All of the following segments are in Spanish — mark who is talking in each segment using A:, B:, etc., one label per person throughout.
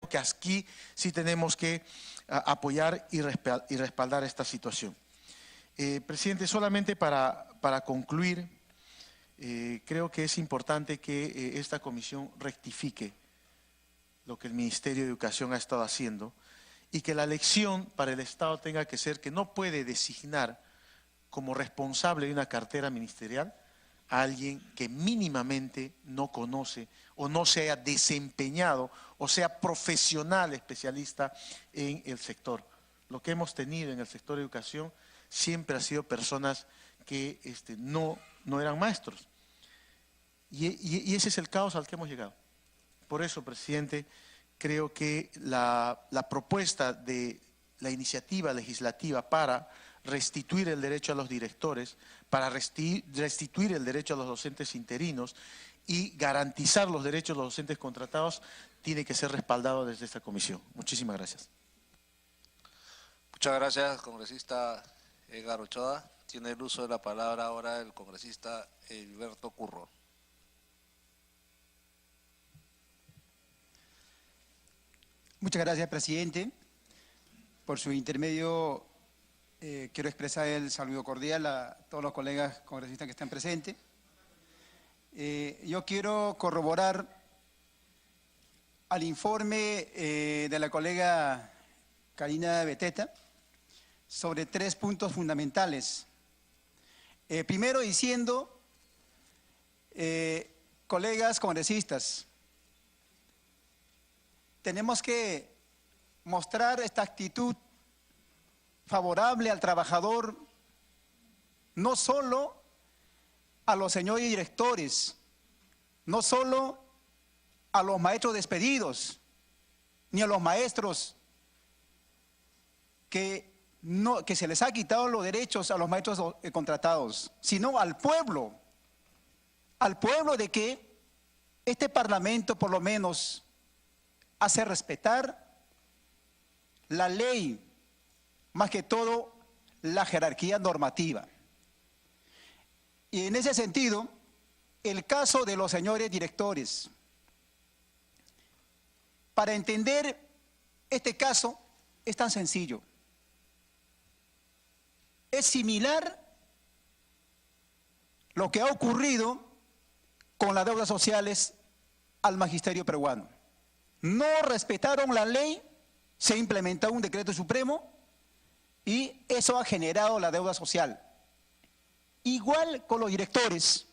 A: que aquí sí tenemos que apoyar y respaldar esta situación. Presidente, solamente para concluir, creo que es importante que esta comisión rectifique lo que el Ministerio de Educación ha estado haciendo y que la lección para el Estado tenga que ser que no puede designar como responsable de una cartera ministerial a alguien que mínimamente no conoce o no se haya desempeñado o sea profesional especialista en el sector. Lo que hemos tenido en el sector de educación siempre ha sido personas que no eran maestros. Y ese es el caos al que hemos llegado. Por eso, presidente, creo que la propuesta de la iniciativa legislativa para restituir el derecho a los directores, para restituir el derecho a los docentes interinos y garantizar los derechos de los docentes contratados, tiene que ser respaldado desde esta comisión. Muchísimas gracias.
B: Muchas gracias, congresista Edgar Ochoa. Tiene el uso de la palabra ahora el congresista Heriberto Curro.
C: Muchas gracias, presidente. Por su intermedio, quiero expresar el saludo cordial a todos los colegas congresistas que están presentes. Yo quiero corroborar al informe de la colega Karina Beteta sobre 3 puntos fundamentales. Primero diciendo, colegas congresistas, tenemos que mostrar esta actitud favorable al trabajador, no solo a los señores directores, no solo a los maestros despedidos, ni a los maestros que se les ha quitado los derechos a los maestros contratados, sino al pueblo de que este Parlamento por lo menos hace respetar la ley, más que todo la jerarquía normativa. Y en ese sentido, el caso de los señores directores. Para entender este caso es tan sencillo. Es similar lo que ha ocurrido con las deudas sociales al magisterio peruano. No respetaron la ley, se ha implementado un decreto supremo y eso ha generado la deuda social. Igual con los directores,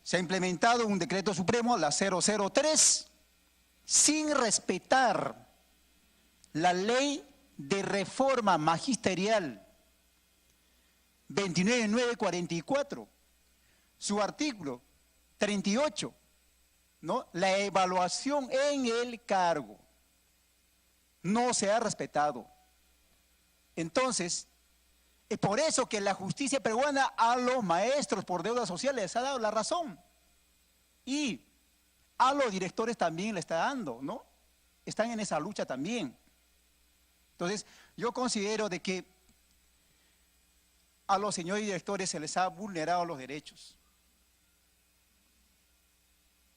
C: se ha implementado un decreto supremo, la 003, sin respetar la ley de reforma magisterial 29944, su artículo 38, ¿no? La evaluación en el cargo no se ha respetado. Entonces, es por eso que la justicia peruana a los maestros por deudas sociales les ha dado la razón. Y a los directores también le está dando, ¿no? Están en esa lucha también. Entonces, yo considero de que a los señores directores se les ha vulnerado los derechos.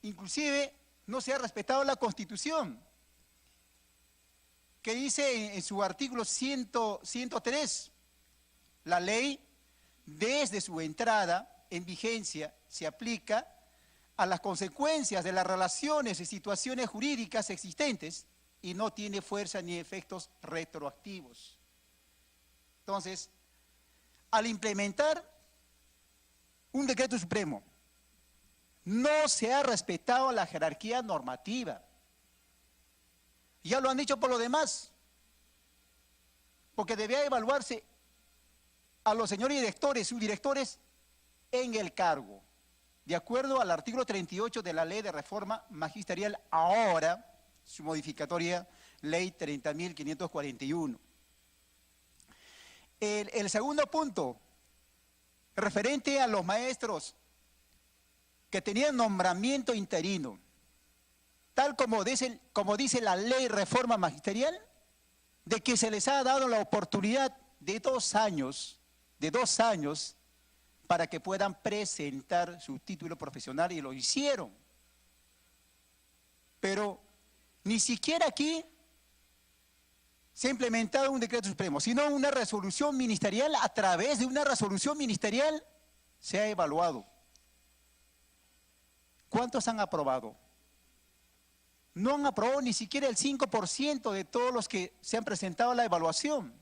C: Inclusive, no se ha respetado la Constitución, que dice en su artículo 103, la ley, desde su entrada en vigencia, se aplica a las consecuencias de las relaciones y situaciones jurídicas existentes y no tiene fuerza ni efectos retroactivos. Entonces, al implementar un decreto supremo, no se ha respetado la jerarquía normativa. Ya lo han dicho por lo demás, porque debía evaluarse a los señores directores, subdirectores en el cargo, de acuerdo al artículo 38 de la Ley de Reforma Magisterial, ahora su modificatoria Ley 30.541. El segundo punto, referente a los maestros que tenían nombramiento interino, tal como dice la Ley de Reforma Magisterial, de que se les ha dado la oportunidad de 2 años, para que puedan presentar su título profesional y lo hicieron. Pero Ni siquiera aquí se ha implementado un decreto supremo, sino una resolución ministerial. A través de una resolución ministerial se ha evaluado. ¿Cuántos han aprobado? No han aprobado ni siquiera el 5% de todos los que se han presentado a la evaluación.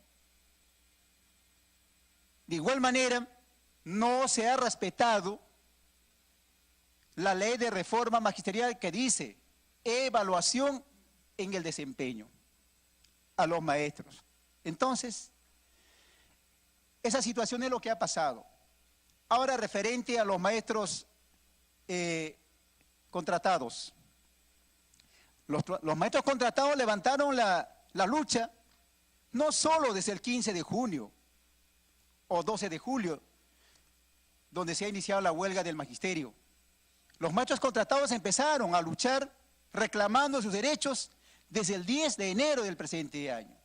C: De igual manera, no se ha respetado la ley de reforma magisterial que dice evaluación en el desempeño a los maestros. Entonces, esa situación es lo que ha pasado. Ahora, referente a los maestros contratados. Los maestros contratados levantaron la lucha no solo desde el 15 de junio o 12 de julio, donde se ha iniciado la huelga del magisterio. Los maestros contratados empezaron a luchar reclamando sus derechos desde el 10 de enero del presente año.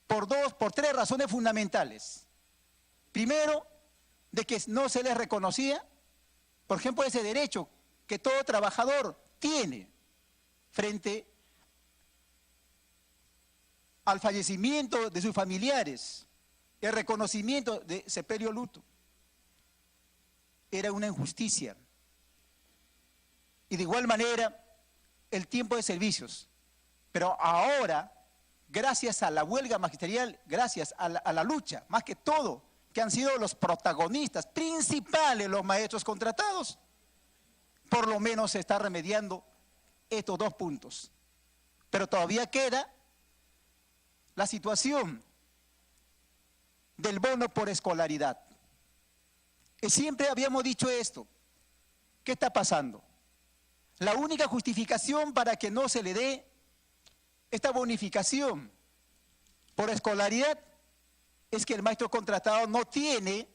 C: Por tres razones fundamentales. Primero, de que no se les reconocía, por ejemplo, ese derecho que todo trabajador tiene frente al fallecimiento de sus familiares, el reconocimiento de sepelio luto. Era una injusticia. Y de igual manera, el tiempo de servicios. Pero ahora, gracias a la huelga magisterial, gracias a la lucha, más que todo, que han sido los protagonistas principales, los maestros contratados, por lo menos se está remediando estos dos puntos. Pero todavía queda la situación del bono por escolaridad. Siempre habíamos dicho esto. ¿Qué está pasando? La única justificación para que no se le dé esta bonificación por escolaridad es que el maestro contratado no tiene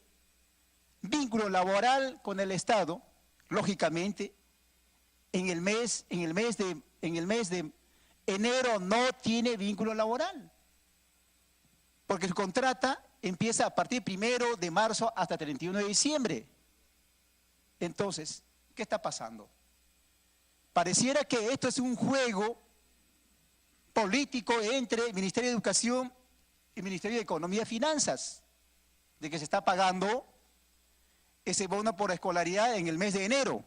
C: vínculo laboral con el Estado. Lógicamente, en el mes de enero no tiene vínculo laboral, porque su contrata empieza a partir 1 de marzo hasta 31 de diciembre. Entonces, ¿qué está pasando? Pareciera que esto es un juego político entre el Ministerio de Educación y el Ministerio de Economía y Finanzas, de que se está pagando ese bono por escolaridad en el mes de enero.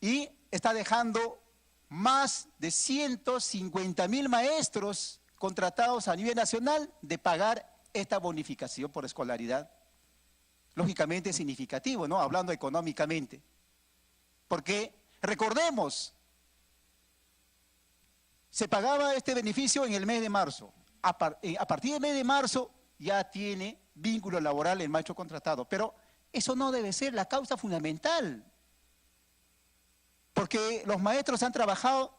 C: Y está dejando más de 150.000 maestros contratados a nivel nacional de pagar esta bonificación por escolaridad. Lógicamente es significativo, ¿no? Hablando económicamente. Porque, recordemos, se pagaba este beneficio en el mes de marzo. A partir del mes de marzo ya tiene vínculo laboral el maestro contratado. Pero eso no debe ser la causa fundamental. Porque los maestros han trabajado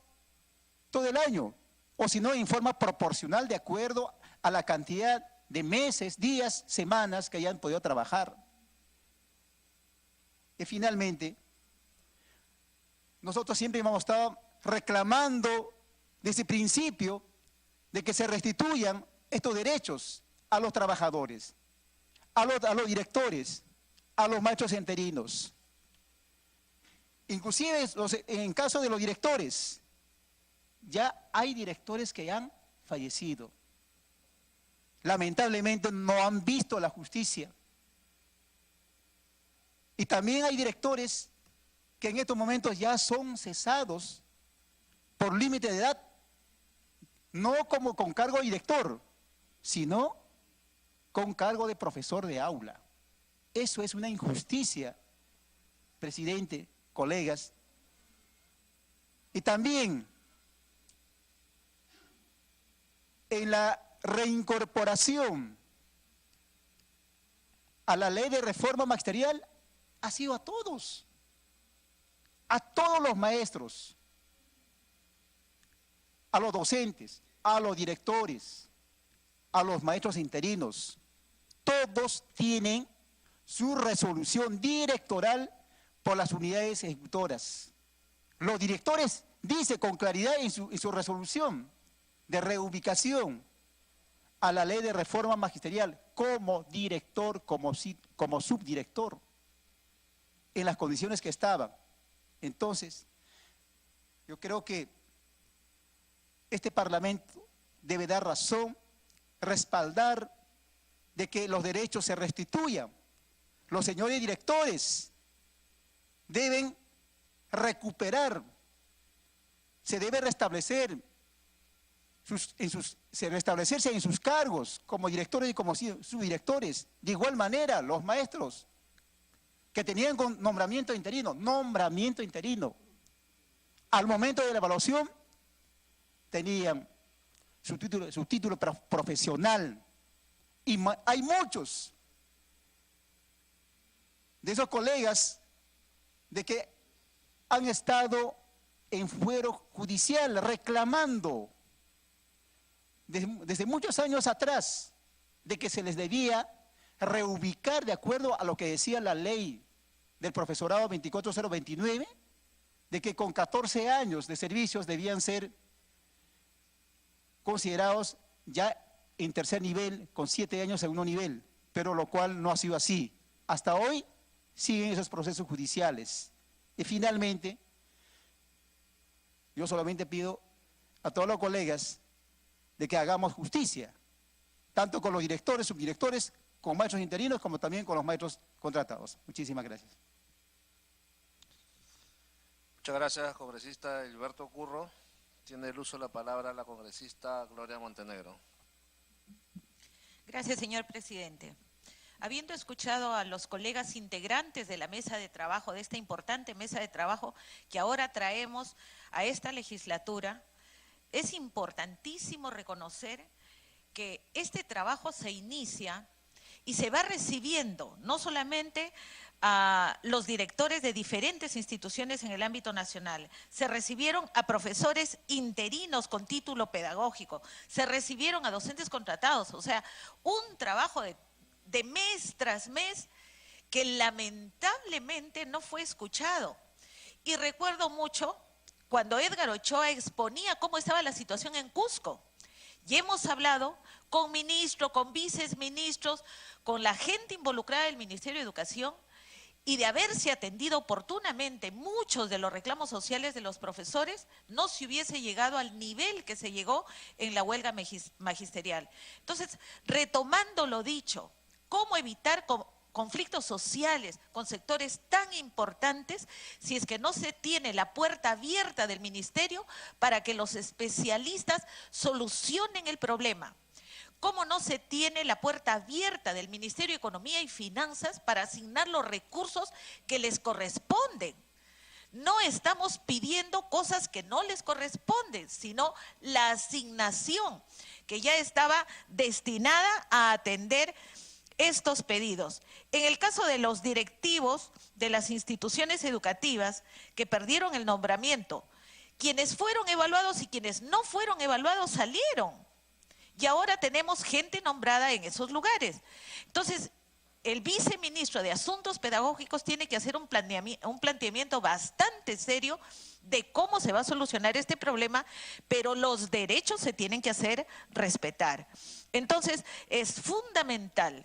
C: todo el año, o si no, en forma proporcional de acuerdo a la cantidad de meses, días, semanas que hayan podido trabajar. Y finalmente, nosotros siempre hemos estado reclamando desde el principio de que se restituyan estos derechos a los trabajadores, a los directores, a los maestros interinos. Inclusive en caso de los directores, ya hay directores que han fallecido. Lamentablemente no han visto la justicia. Y también hay directores que en estos momentos ya son cesados por límite de edad, no como con cargo de director, sino con cargo de profesor de aula. Eso es una injusticia, presidente, colegas. Y también en la reincorporación a la ley de reforma magisterial ha sido a todos los maestros, a los docentes, a los directores, a los maestros interinos. Todos tienen su resolución directoral por las unidades ejecutoras. Los directores dicen con claridad en su resolución de reubicación a la ley de reforma magisterial como director, como subdirector, en las condiciones que estaban. Entonces, creo que este Parlamento debe dar razón, respaldar de que los derechos se restituyan. Los señores directores deben recuperar, se debe restablecerse en sus cargos como directores y como subdirectores. De igual manera, los maestros que tenían nombramiento interino, al momento de la evaluación tenían su título profesional. Y hay muchos de esos colegas de que han estado en fuero judicial reclamando desde muchos años atrás de que se les debía reubicar de acuerdo a lo que decía la ley del profesorado 24029, de que con 14 años de servicios debían ser considerados ya en tercer nivel, con 7 años en segundo nivel, pero lo cual no ha sido así. Hasta hoy siguen esos procesos judiciales. Y finalmente, yo solamente pido a todos los colegas de que hagamos justicia, tanto con los directores, subdirectores, con maestros interinos, como también con los maestros contratados. Muchísimas gracias.
B: Muchas gracias, congresista Gilberto Curro. Tiene el uso de la palabra la congresista Gloria Montenegro.
D: Gracias, señor presidente. Habiendo escuchado a los colegas integrantes de la mesa de trabajo, de esta importante mesa de trabajo que ahora traemos a esta legislatura, es importantísimo reconocer que este trabajo se inicia y se va recibiendo no solamente a los directores de diferentes instituciones en el ámbito nacional, se recibieron a profesores interinos con título pedagógico, se recibieron a docentes contratados, o sea, un trabajo de mes tras mes que lamentablemente no fue escuchado. Y recuerdo mucho cuando Edgar Ochoa exponía cómo estaba la situación en Cusco. Y hemos hablado con ministros, con viceministros, con la gente involucrada del Ministerio de Educación, y de haberse atendido oportunamente muchos de los reclamos sociales de los profesores, no se hubiese llegado al nivel que se llegó en la huelga magisterial. Entonces, retomando lo dicho, ¿cómo evitar conflictos sociales con sectores tan importantes si es que no se tiene la puerta abierta del ministerio para que los especialistas solucionen el problema? ¿Cómo no se tiene la puerta abierta del Ministerio de Economía y Finanzas para asignar los recursos que les corresponden? No estamos pidiendo cosas que no les corresponden, sino la asignación que ya estaba destinada a atender estos pedidos. En el caso de los directivos de las instituciones educativas que perdieron el nombramiento, quienes fueron evaluados y quienes no fueron evaluados salieron. Y ahora tenemos gente nombrada en esos lugares. Entonces, el viceministro de Asuntos Pedagógicos tiene que hacer un planteamiento bastante serio de cómo se va a solucionar este problema, pero los derechos se tienen que hacer respetar. Entonces, es fundamental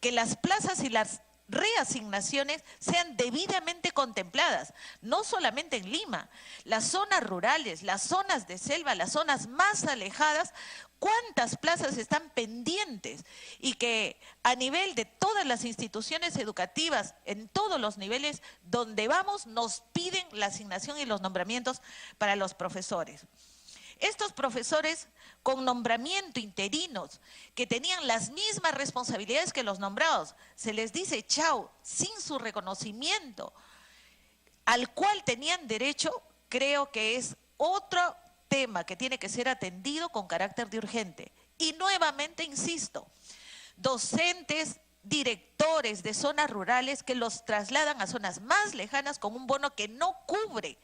D: que las plazas y las reasignaciones sean debidamente contempladas, no solamente en Lima, las zonas rurales, las zonas de selva, las zonas más alejadas, cuántas plazas están pendientes y que a nivel de todas las instituciones educativas, en todos los niveles donde vamos, nos piden la asignación y los nombramientos para los profesores. Estos profesores con nombramiento interinos, que tenían las mismas responsabilidades que los nombrados, se les dice chao, sin su reconocimiento, al cual tenían derecho, creo que es otro tema que tiene que ser atendido con carácter de urgente. Y nuevamente insisto, docentes, directores de zonas rurales que los trasladan a zonas más lejanas con un bono que no cubre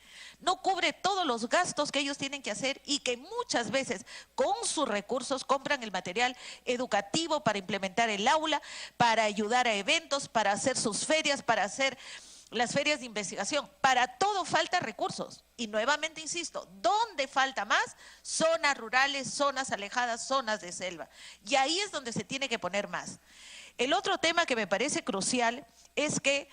D: todos los gastos que ellos tienen que hacer y que muchas veces con sus recursos compran el material educativo para implementar el aula, para ayudar a eventos, para hacer sus ferias, para hacer las ferias de investigación. Para todo falta recursos. Y nuevamente insisto, ¿dónde falta más? Zonas rurales, zonas alejadas, zonas de selva. Y ahí es donde se tiene que poner más. El otro tema que me parece crucial es que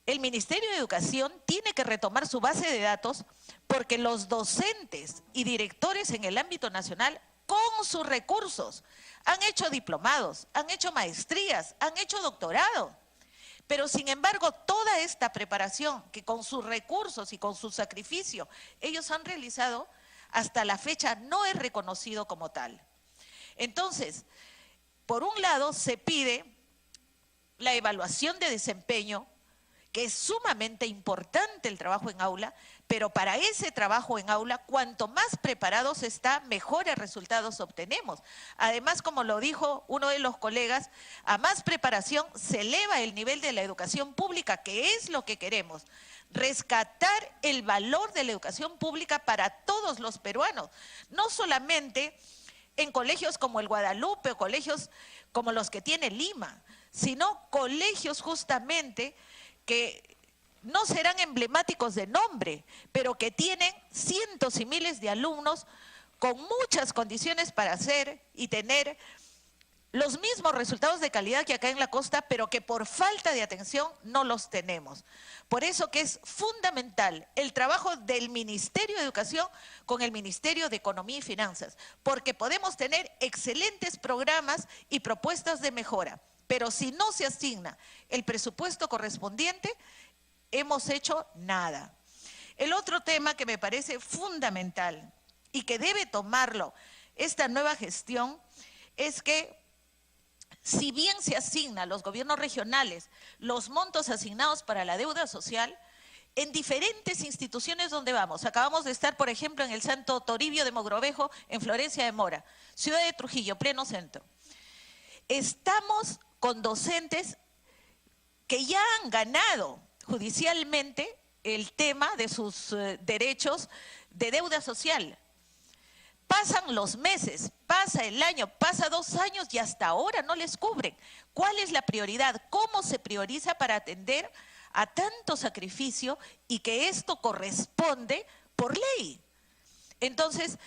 D: el Ministerio de Educación tiene que retomar su base de datos porque los docentes y directores en el ámbito nacional, con sus recursos, han hecho diplomados, han hecho maestrías, han hecho doctorado. Pero sin embargo, toda esta preparación que con sus recursos y con su sacrificio ellos han realizado, hasta la fecha no es reconocido como tal. Entonces, por un lado se pide la evaluación de desempeño, que es sumamente importante el trabajo en aula, pero para ese trabajo en aula, cuanto más preparados está, mejores resultados obtenemos. Además, como lo dijo uno de los colegas, a más preparación se eleva el nivel de la educación pública, que es lo que queremos. Rescatar el valor de la educación pública para todos los peruanos, no solamente en colegios como el Guadalupe o colegios como los que tiene Lima, sino colegios justamente que no serán emblemáticos de nombre, pero que tienen cientos y miles de alumnos con muchas condiciones para hacer y tener los mismos resultados de calidad que acá en la costa, pero que por falta de atención no los tenemos. Por eso que es fundamental el trabajo del Ministerio de Educación con el Ministerio de Economía y Finanzas, porque podemos tener excelentes programas y propuestas de mejora, pero si no se asigna el presupuesto correspondiente, hemos hecho nada. El otro tema que me parece fundamental y que debe tomarlo esta nueva gestión es que si bien se asigna a los gobiernos regionales los montos asignados para la deuda social, en diferentes instituciones donde vamos, acabamos de estar, por ejemplo, en el Santo Toribio de Mogrovejo, en Florencia de Mora, ciudad de Trujillo, pleno centro. Estamos con docentes que ya han ganado judicialmente el tema de sus derechos de deuda social. Pasan los meses, pasa el año, pasa 2 años y hasta ahora no les cubren. ¿Cuál es la prioridad? ¿Cómo se prioriza para atender a tanto sacrificio y que esto corresponde por ley? Entonces,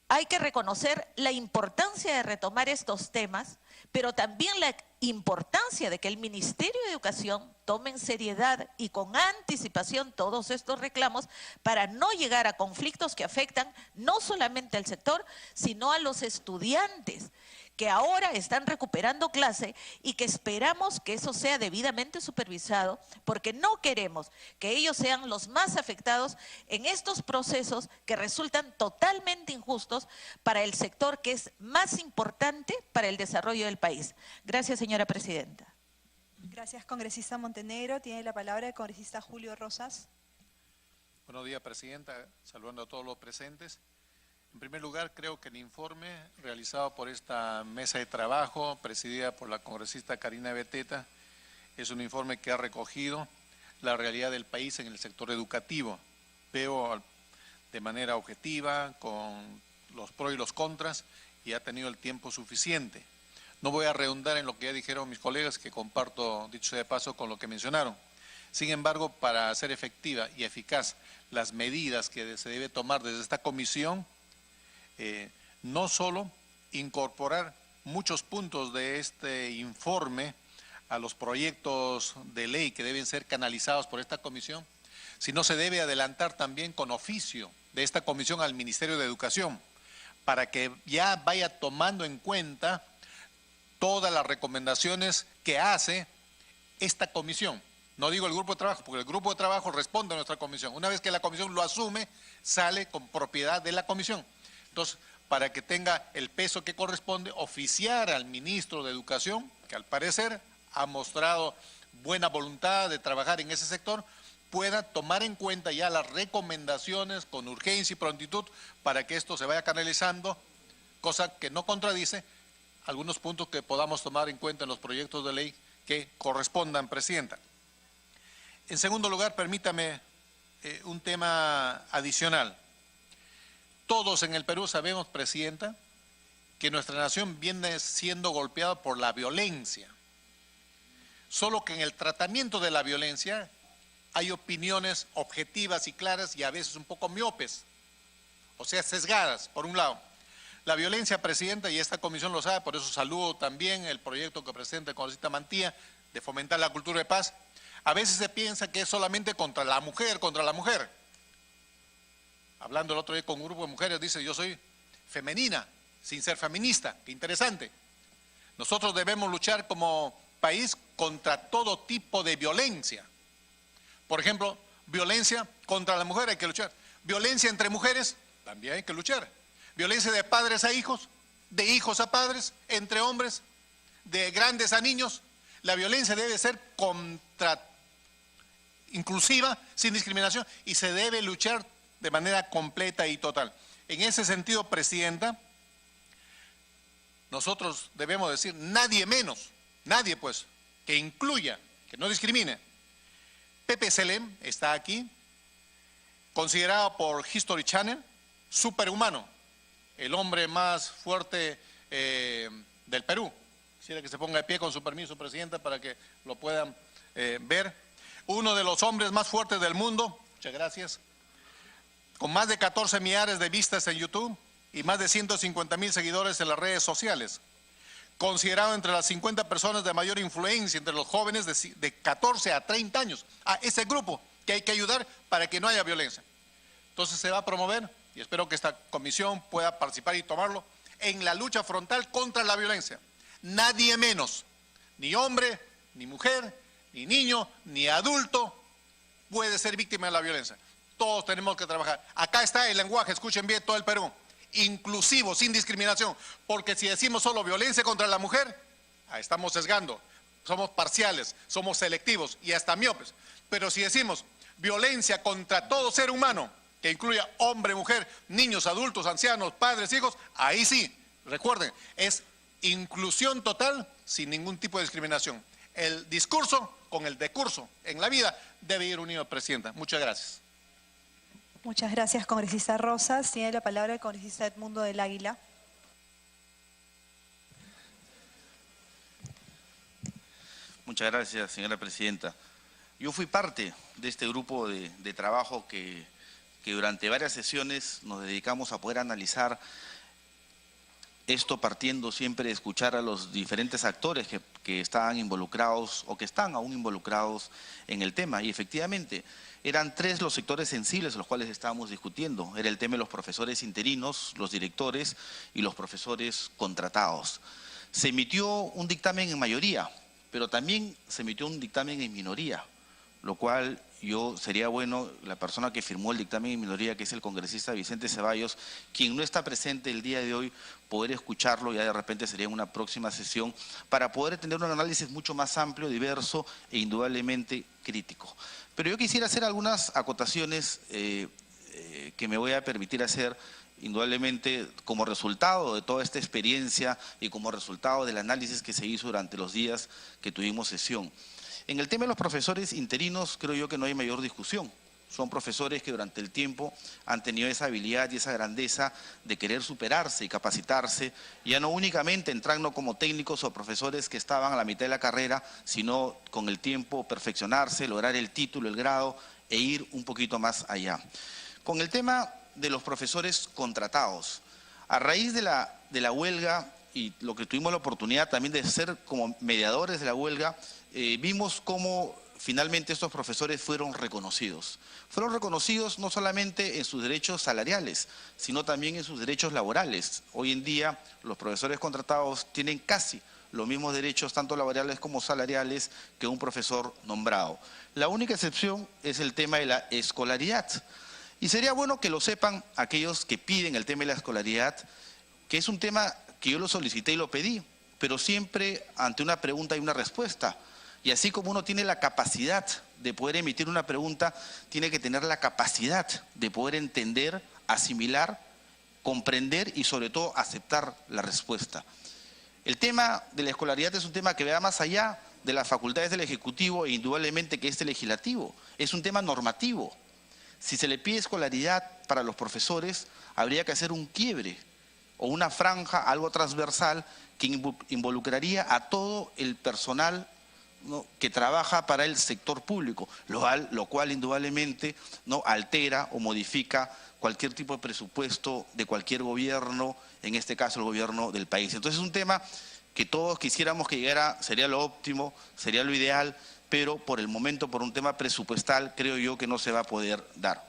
D: hay que reconocer la importancia de retomar estos temas, pero también la importancia de que el Ministerio de Educación tome en seriedad y con anticipación todos estos reclamos para no llegar a conflictos que afectan no solamente al sector, sino a los estudiantes que ahora están recuperando clase y que esperamos que eso sea debidamente supervisado, porque no queremos que ellos sean los más afectados en estos procesos que resultan totalmente injustos para el sector que es más importante para el desarrollo del país. Gracias, señora presidenta.
E: Gracias, congresista Montenegro. Tiene la palabra el congresista Julio Rosas.
F: Buenos días, presidenta. Saludando a todos los presentes. En primer lugar, creo que el informe realizado por esta mesa de trabajo, presidida por la congresista Karina Beteta, es un informe que ha recogido la realidad del país en el sector educativo. Veo de manera objetiva, con los pros y los contras, y ha tenido el tiempo suficiente. No voy a redundar en lo que ya dijeron mis colegas, que comparto, dicho sea de paso, con lo que mencionaron. Sin embargo, para hacer efectiva y eficaz las medidas que se debe tomar desde esta comisión, no solo incorporar muchos puntos de este informe a los proyectos de ley que deben ser canalizados por esta comisión, sino se debe adelantar también con oficio de esta comisión al Ministerio de Educación, para que ya vaya tomando en cuenta todas las recomendaciones que hace esta comisión. No digo el grupo de trabajo, porque el grupo de trabajo responde a nuestra comisión. Una vez que la comisión lo asume, sale con propiedad de la comisión. Entonces, para que tenga el peso que corresponde, oficiar al ministro de Educación, que al parecer ha mostrado buena voluntad de trabajar en ese sector, pueda tomar en cuenta ya las recomendaciones con urgencia y prontitud para que esto se vaya canalizando, cosa que no contradice algunos puntos que podamos tomar en cuenta en los proyectos de ley que correspondan, presidenta. En segundo lugar, permítame un tema adicional. Todos en el Perú sabemos, presidenta, que nuestra nación viene siendo golpeada por la violencia. Solo que en el tratamiento de la violencia hay opiniones objetivas y claras y a veces un poco miopes, o sea, sesgadas, por un lado. La violencia, presidenta, y esta comisión lo sabe, por eso saludo también el proyecto que presenta el congresista Mantilla de fomentar la cultura de paz, A veces se piensa que es solamente contra la mujer, Hablando el otro día con un grupo de mujeres, dice, yo soy femenina, sin ser feminista. Qué interesante. Nosotros debemos luchar como país contra todo tipo de violencia. Por ejemplo, violencia contra la mujer hay que luchar. Violencia entre mujeres, también hay que luchar. Violencia de padres a hijos, de hijos a padres, entre hombres, de grandes a niños. La violencia debe ser inclusiva, sin discriminación, y se debe luchar de manera completa y total. En ese sentido, Presidenta, nosotros debemos decir, nadie menos, nadie pues, que incluya, que no discrimine. Pepe Selem está aquí, considerado por History Channel, superhumano, el hombre más fuerte del Perú. Quisiera que se ponga de pie con su permiso, Presidenta, para que lo puedan ver. Uno de los hombres más fuertes del mundo, muchas gracias, con más de 14 millones de vistas en YouTube y más de 150,000 seguidores en las redes sociales. Considerado entre las 50 personas de mayor influencia entre los jóvenes de 14 a 30 años. A ese grupo que hay que ayudar para que no haya violencia. Entonces se va a promover, y espero que esta comisión pueda participar y tomarlo, en la lucha frontal contra la violencia. Nadie menos, ni hombre, ni mujer, ni niño, ni adulto puede ser víctima de la violencia. Todos tenemos que trabajar. Acá está el lenguaje, escuchen bien, todo el Perú. Inclusivo, sin discriminación, porque si decimos solo violencia contra la mujer, estamos sesgando, somos parciales, somos selectivos y hasta miopes. Pero si decimos violencia contra todo ser humano, que incluya hombre, mujer, niños, adultos, ancianos, padres, hijos, ahí sí, recuerden, es inclusión total sin ningún tipo de discriminación. El discurso con el decurso en la vida debe ir unido, Presidenta. Muchas gracias.
E: Muchas gracias, congresista Rosas. Tiene la palabra el congresista Edmundo del Águila.
G: Muchas gracias, señora Presidenta. Yo fui parte de este grupo de trabajo que durante varias sesiones nos dedicamos a poder analizar esto, partiendo siempre de escuchar a los diferentes actores que estaban involucrados o que están aún involucrados en el tema. Y efectivamente, eran tres los sectores sensibles los cuales estábamos discutiendo. Era el tema de los profesores interinos, los directores y los profesores contratados. Se emitió un dictamen en mayoría, pero también se emitió un dictamen en minoría, lo cual sería bueno, la persona que firmó el dictamen en minoría, que es el congresista Vicente Ceballos, quien no está presente el día de hoy, poder escucharlo, ya de repente sería en una próxima sesión, para poder tener un análisis mucho más amplio, diverso e indudablemente crítico. Pero yo quisiera hacer algunas acotaciones que me voy a permitir hacer, indudablemente como resultado de toda esta experiencia y como resultado del análisis que se hizo durante los días que tuvimos sesión. En el tema de los profesores interinos, creo yo que no hay mayor discusión. Son profesores que durante el tiempo han tenido esa habilidad y esa grandeza de querer superarse y capacitarse, ya no únicamente entrando como técnicos o profesores que estaban a la mitad de la carrera, sino con el tiempo perfeccionarse, lograr el título, el grado e ir un poquito más allá. Con el tema de los profesores contratados, a raíz de la huelga y lo que tuvimos la oportunidad también de ser como mediadores de la huelga, vimos cómo finalmente estos profesores fueron reconocidos. Fueron reconocidos no solamente en sus derechos salariales, sino también en sus derechos laborales. Hoy en día los profesores contratados tienen casi los mismos derechos, tanto laborales como salariales, que un profesor nombrado. La única excepción es el tema de la escolaridad. Y sería bueno que lo sepan aquellos que piden el tema de la escolaridad, que es un tema que yo lo solicité y lo pedí, pero siempre ante una pregunta hay una respuesta. Y así como uno tiene la capacidad de poder emitir una pregunta, tiene que tener la capacidad de poder entender, asimilar, comprender y sobre todo aceptar la respuesta. El tema de la escolaridad es un tema que va más allá de las facultades del Ejecutivo e indudablemente que este legislativo. Es un tema normativo. Si se le pide escolaridad para los profesores, habría que hacer un quiebre o una franja, algo transversal, que involucraría a todo el personal, ¿no?, que trabaja para el sector público, lo cual indudablemente no altera o modifica cualquier tipo de presupuesto de cualquier gobierno, en este caso el gobierno del país. Entonces es un tema que todos quisiéramos que llegara, sería lo óptimo, sería lo ideal, pero por el momento, por un tema presupuestal, creo yo que no se va a poder dar.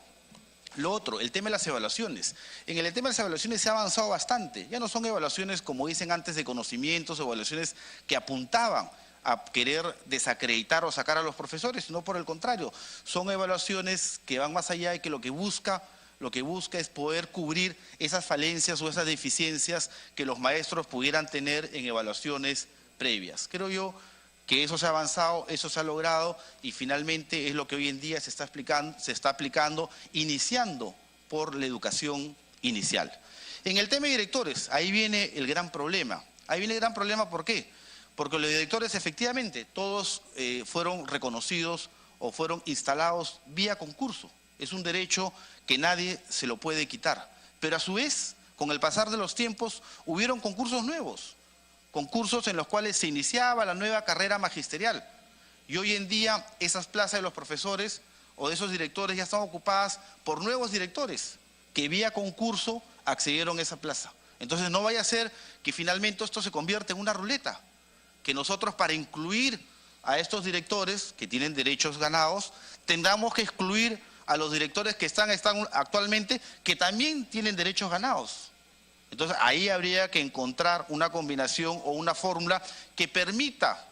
G: Lo otro, el tema de las evaluaciones. En el tema de las evaluaciones se ha avanzado bastante. Ya no son evaluaciones, como dicen antes, de conocimientos, evaluaciones que apuntaban a querer desacreditar o sacar a los profesores, sino por el contrario, son evaluaciones que van más allá y que lo que busca es poder cubrir esas falencias o esas deficiencias que los maestros pudieran tener en evaluaciones previas. Creo yo que eso se ha avanzado, eso se ha logrado y finalmente es lo que hoy en día se está aplicando, iniciando por la educación inicial. En el tema de directores, ahí viene el gran problema. Ahí viene el gran problema, ¿por qué? Porque los directores efectivamente todos fueron reconocidos o fueron instalados vía concurso. Es un derecho que nadie se lo puede quitar. Pero a su vez, con el pasar de los tiempos, hubieron concursos nuevos. Concursos en los cuales se iniciaba la nueva carrera magisterial. Y hoy en día esas plazas de los profesores o de esos directores ya están ocupadas por nuevos directores que vía concurso accedieron a esa plaza. Entonces no vaya a ser que finalmente esto se convierta en una ruleta, que nosotros para incluir a estos directores que tienen derechos ganados, tendremos que excluir a los directores que están actualmente, que también tienen derechos ganados. Entonces ahí habría que encontrar una combinación o una fórmula que permita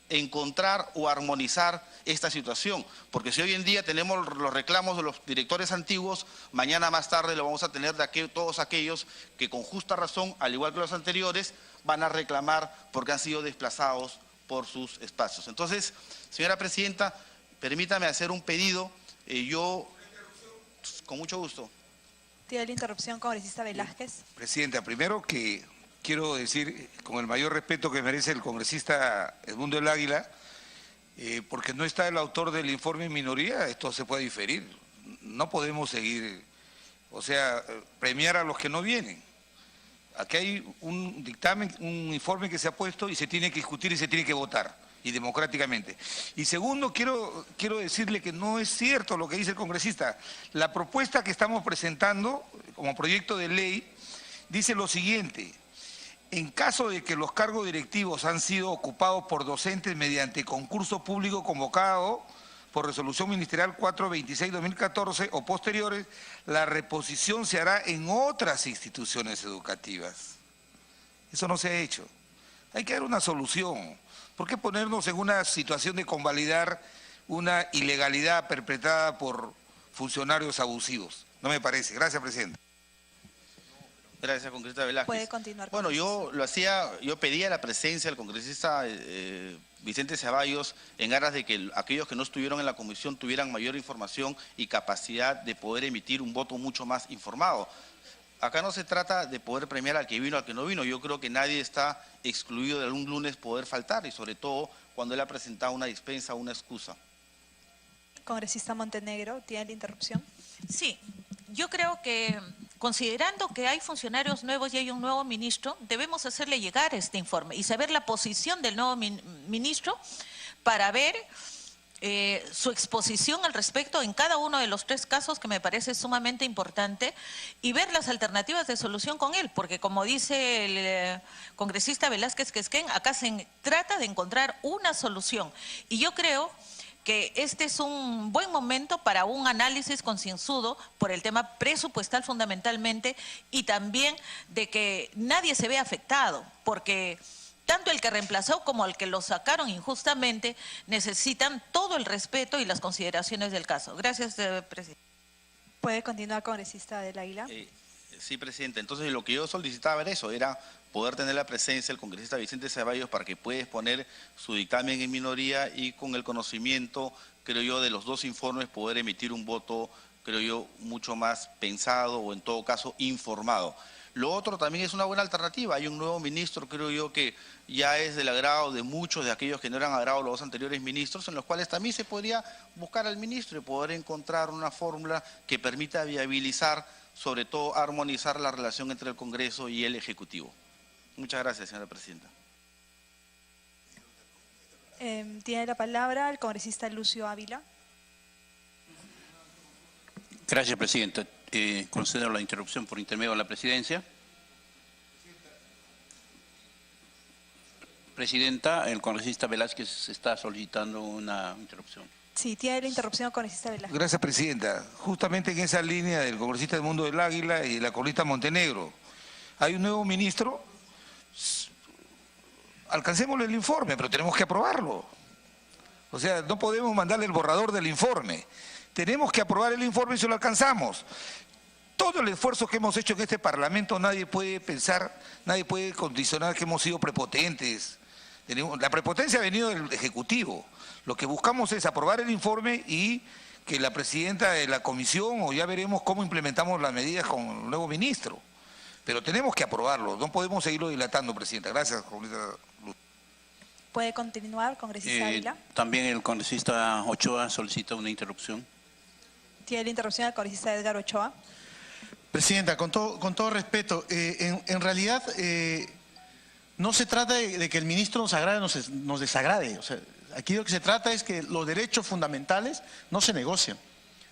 G: encontrar o armonizar esta situación. Porque si hoy en día tenemos los reclamos de los directores antiguos, mañana más tarde lo vamos a tener de todos aquellos que con justa razón, al igual que los anteriores, van a reclamar porque han sido desplazados por sus espacios. Entonces, señora presidenta, permítame hacer un pedido. Yo, con mucho gusto.
E: Tiene la interrupción, congresista Velázquez.
H: Presidenta, primero que quiero decir, con el mayor respeto que merece el congresista Edmundo del Águila, porque no está el autor del informe en minoría, esto se puede diferir. No podemos seguir, o sea, premiar a los que no vienen. Aquí hay un dictamen, un informe que se ha puesto y se tiene que discutir y se tiene que votar, y democráticamente. Y segundo, quiero decirle que no es cierto lo que dice el congresista. La propuesta que estamos presentando como proyecto de ley dice lo siguiente: en caso de que los cargos directivos han sido ocupados por docentes mediante concurso público convocado por resolución ministerial 426/2014 o posteriores, la reposición se hará en otras instituciones educativas. Eso no se ha hecho. Hay que dar una solución. ¿Por qué ponernos en una situación de convalidar una ilegalidad perpetrada por funcionarios abusivos? No me parece. Gracias, presidente.
G: Gracias, congresista Velázquez.
E: Puede continuar.
G: Bueno, yo pedía la presencia del congresista Vicente Ceballos en aras de que aquellos que no estuvieron en la comisión tuvieran mayor información y capacidad de poder emitir un voto mucho más informado. Acá no se trata de poder premiar al que vino, al que no vino. Yo creo que nadie está excluido de algún lunes poder faltar y sobre todo cuando él ha presentado una dispensa o una excusa.
E: Congresista Montenegro, ¿tiene la interrupción?
D: Sí, yo creo que considerando que hay funcionarios nuevos y hay un nuevo ministro, debemos hacerle llegar este informe y saber la posición del nuevo ministro para ver su exposición al respecto en cada uno de los 3 casos, que me parece sumamente importante, y ver las alternativas de solución con él, porque como dice el congresista Velázquez Quesquén, acá se trata de encontrar una solución. Y yo creo que este es un buen momento para un análisis concienzudo por el tema presupuestal fundamentalmente, y también de que nadie se vea afectado, porque tanto el que reemplazó como el que lo sacaron injustamente necesitan todo el respeto y las consideraciones del caso. Gracias, presidente.
E: ¿Puede continuar, congresista del Águila?
G: Sí, presidente. Entonces lo que yo solicitaba era eso, era poder tener la presencia del congresista Vicente Ceballos para que pueda exponer su dictamen en minoría y con el conocimiento, creo yo, de los 2 informes poder emitir un voto, creo yo, mucho más pensado o en todo caso informado. Lo otro también es una buena alternativa. Hay un nuevo ministro, creo yo, que ya es del agrado de muchos de aquellos que no eran agrado de los 2 anteriores ministros, en los cuales también se podría buscar al ministro y poder encontrar una fórmula que permita viabilizar, sobre todo armonizar la relación entre el Congreso y el Ejecutivo. Muchas gracias, señora presidenta.
E: Tiene la palabra el congresista Lucio Ávila.
I: Gracias, presidenta. Concedo la interrupción por intermedio de la presidencia. Presidenta, el congresista Velázquez está solicitando una interrupción.
E: Sí, tiene la interrupción al congresista Velázquez.
H: Gracias, Presidenta. Justamente en esa línea del congresista Edmundo del Águila y la congresista Montenegro, hay un nuevo ministro. Alcancémosle el informe, pero tenemos que aprobarlo. O sea, no podemos mandarle el borrador del informe. Tenemos que aprobar el informe y se lo alcanzamos. Todo el esfuerzo que hemos hecho en este Parlamento, nadie puede pensar, nadie puede condicionar que hemos sido prepotentes. La prepotencia ha venido del Ejecutivo. Lo que buscamos es aprobar el informe y que la presidenta de la comisión, o ya veremos cómo implementamos las medidas con el nuevo ministro. Pero tenemos que aprobarlo, no podemos seguirlo dilatando, Presidenta. Gracias, congresista Luz.
E: ¿Puede continuar, congresista Ávila?
I: También el congresista Ochoa solicita una interrupción.
E: Tiene la interrupción al congresista Edgar Ochoa.
A: Presidenta, con todo respeto, en realidad no se trata de que el ministro nos agrade o nos desagrade. O sea, aquí lo que se trata es que los derechos fundamentales no se negocian.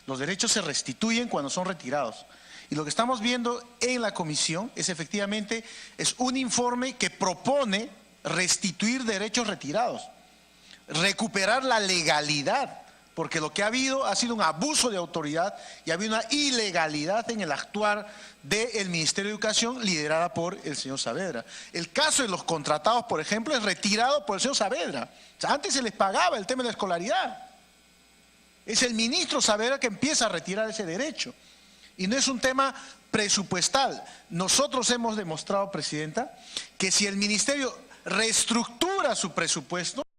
A: Los derechos se restituyen cuando son retirados. Y lo que estamos viendo en la comisión es efectivamente un informe que propone restituir derechos retirados, recuperar la legalidad, porque lo que ha habido ha sido un abuso de autoridad y ha habido una ilegalidad en el actuar del Ministerio de Educación liderada por el señor Saavedra. El caso de los contratados, por ejemplo, es retirado por el señor Saavedra. O sea, antes se les pagaba el tema de la escolaridad. Es el ministro Saavedra que empieza a retirar ese derecho. Y no es un tema presupuestal. Nosotros hemos demostrado, Presidenta, que si el Ministerio reestructura su presupuesto,